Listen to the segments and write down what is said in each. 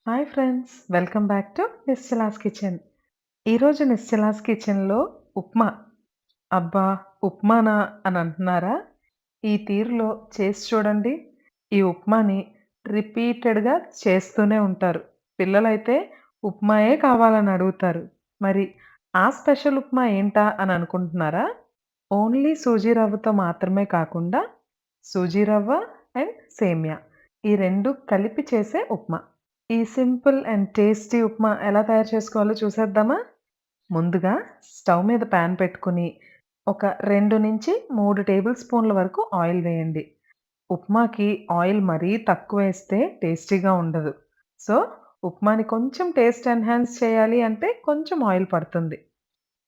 Hi friends! Welcome back to Nischala's kitchen. ఈరోజు నిశ్చలాస్ కిచెన్‌లో ఉప్మా. అబ్బా! ఉప్మానా అని అంటున్నారా? ఈ తీరులో చేసి చూడండి. ఈ ఉప్మాని రిపీటెడ్‌గా చేస్తూనే ఉంటారు. పిల్లలైతే ఉప్మాయే కావాలని అడుగుతారు. మరి ఆ స్పెషల్ ఉప్మా ఏంటా అని అనుకుంటున్నారా? ఓన్లీ సూజీ రవ్వతో మాత్రమే కాకుండా సూజీ రవ్వ అండ్ సేమ్యా ఈ 2 కలిపి చేసే ఉప్మా. ఈ సింపుల్ అండ్ టేస్టీ ఉప్మా ఎలా తయారు చేసుకోవాలో చూసేద్దామా? ముందుగా స్టవ్ మీద పాన్ పెట్టుకొని ఒక 2-3 టేబుల్ స్పూన్ల వరకు ఆయిల్ వేయండి. ఉప్మాకి ఆయిల్ మరీ తక్కువేస్తే టేస్టీగా ఉండదు. సో, ఉప్మాని కొంచెం టేస్ట్ ఎన్హాన్స్ చేయాలి అంటే కొంచెం ఆయిల్ పడుతుంది.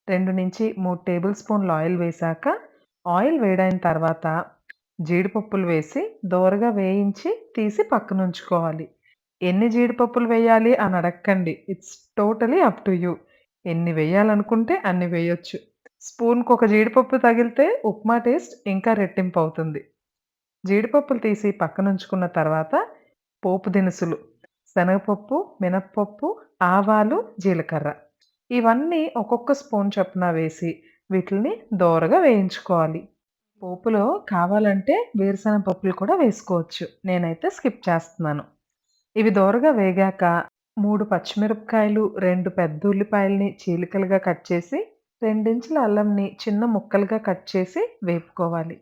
2-3 టేబుల్ స్పూన్ల ఆయిల్ వేశాక, ఆయిల్ వేడైన తర్వాత జీడిపప్పులు వేసి దోరగా వేయించి తీసి పక్కనుంచుకోవాలి. ఎన్ని జీడిపప్పులు వేయాలి అని అడక్కండి. It's totally up to you. ఎన్ని వేయాలనుకుంటే అన్ని వేయొచ్చు. స్పూన్‌కొక జీడిపప్పు తగిలితే ఉప్మా టేస్ట్ ఇంకా రెట్టింపవుతుంది. జీడిపప్పులు తీసి పక్కనుంచుకున్న తర్వాత పోపు దినుసులు, శనగపప్పు, మినప్పప్పు, ఆవాలు, జీలకర్ర ఇవన్నీ ఒక్కొక్క స్పూన్ చొప్పున వేసి వీటిల్ని దోరగా వేయించుకోవాలి. పోపులో కావాలంటే వేరుశనగ పప్పులు కూడా వేసుకోవచ్చు. నేనైతే స్కిప్ చేస్తున్నాను. ఇవి దోరగా వేగాక 3 పచ్చిమిరపకాయలు, 2 పెద్ద ఉల్లిపాయలని చీలికలుగా కట్ చేసి, 2 ఇంచుల అల్లంని చిన్న ముక్కలుగా కట్ చేసి వేపుకోవాలి.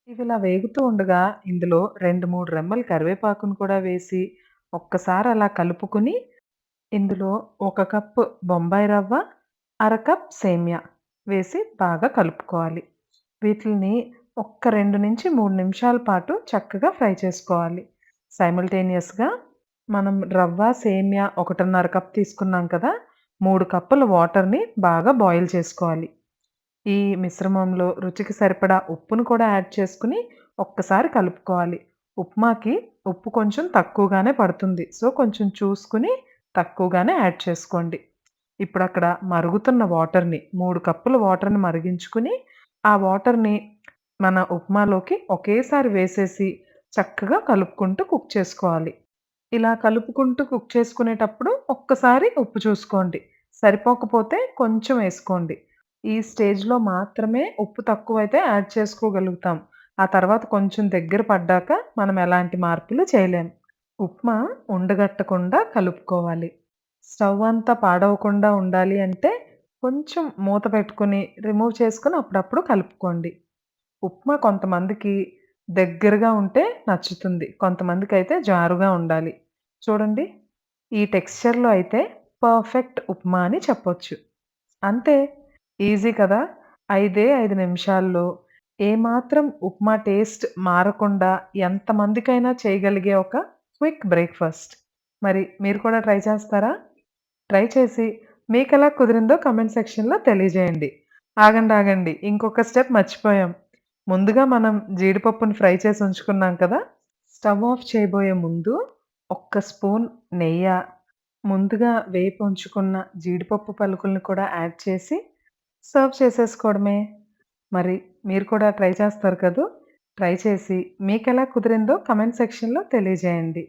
ఇవిలా వేగుతూ ఉండగా ఇందులో 2, 3 రెమ్మలు కరివేపాకును కూడా వేసి, ఒక్కసారి అలా కలుపుకొని, ఇందులో 1 కప్పు బొంబాయి రవ్వ, అర కప్ సేమ్యా వేసి బాగా కలుపుకోవాలి. వీటిల్ని ఒక్క 2-3 నిమిషాల పాటు చక్కగా ఫ్రై చేసుకోవాలి. సైమల్టేనియస్‌గా మనం రవ్వ, సేమ్యా 1:30 కప్ తీసుకున్నాం కదా! 3 కప్పుల వాటర్‌ని బాగా బాయిల్ చేసుకోవాలి. ఈ మిశ్రమంలో రుచికి సరిపడా ఉప్పును కూడా యాడ్ చేసుకొని ఒక్కసారి కలుపుకోవాలి. ఉప్మాకి ఉప్పు కొంచెం తక్కువగానే పడుతుంది. సో, కొంచెం చూసుకొని తక్కువగానే యాడ్ చేసుకోండి. ఇప్పుడక్కడ మరుగుతున్న వాటర్‌ని 3 కప్పుల వాటర్‌ని మరిగించుకొని, ఆ వాటర్‌ని మన ఉప్మాలోకి ఒకేసారి వేసేసి చక్కగా కలుపుకుంటూ కుక్ చేసుకోవాలి. ఇలా కలుపుకుంటూ కుక్ చేసుకునేటప్పుడు ఒక్కసారి ఉప్పు చూసుకోండి. సరిపోకపోతే కొంచెం ఏసుకోండి. ఈ స్టేజ్‌లో మాత్రమే ఉప్పు తక్కువైతే యాడ్ చేసుకోగలుగుతాం. ఆ తర్వాత కొంచెం దగ్గర పడ్డాక మనం ఎలాంటి మార్పులు చేయలేం. ఉప్మా ఉండగట్టకుండా కలుపుకోవాలి. స్టవ్ అంతా పాడవకుండా ఉండాలి అంటే కొంచెం మూత పెట్టుకొని, రిమూవ్ చేసుకొని అప్పుడప్పుడు కలుపుకోండి. ఉప్మా కొంతమందికి దగ్గరగా ఉంటే నచ్చుతుంది. కొంతమందికైతే జారుగా ఉండాలి. చూడండి, ఈ టెక్స్చర్‌లో అయితే పర్ఫెక్ట్ ఉప్మా అని చెప్పొచ్చు. అంతే. ఈజీ కదా! 5 నిమిషాల్లో ఏమాత్రం ఉప్మా టేస్ట్ మారకుండా ఎంతమందికైనా చేయగలిగే ఒక క్విక్ బ్రేక్‌ఫాస్ట్. మరి మీరు కూడా ట్రై చేస్తారా? ట్రై చేసి మీకెలా కుదిరిందో కామెంట్ సెక్షన్‌లో తెలియజేయండి. ఆగండి. ఇంకొక స్టెప్ మర్చిపోయాం. ముందుగా మనం జీడిపప్పుని ఫ్రై చేసి ఉంచుకున్నాం కదా! స్టవ్ ఆఫ్ చేయబోయే ముందు ఒక్క స్పూన్ ముందుగా వేపి ఉంచుకున్న జీడిపప్పు పలుకులను కూడా యాడ్ చేసి సర్వ్ చేసేసుకోవడమే. మరి మీరు కూడా ట్రై చేస్తారు కదూ! ట్రై చేసి మీకెలా కుదిరిందో కామెంట్ సెక్షన్‌లో తెలియజేయండి.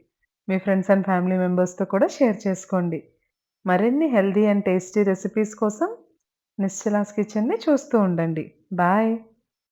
మీ ఫ్రెండ్స్ అండ్ ఫ్యామిలీ మెంబర్స్‌తో కూడా షేర్ చేసుకోండి. మరిన్ని హెల్తీ అండ్ టేస్టీ రెసిపీస్ కోసం నిశ్చలాస్ కిచెన్‌ని చూస్తూ ఉండండి. బాయ్.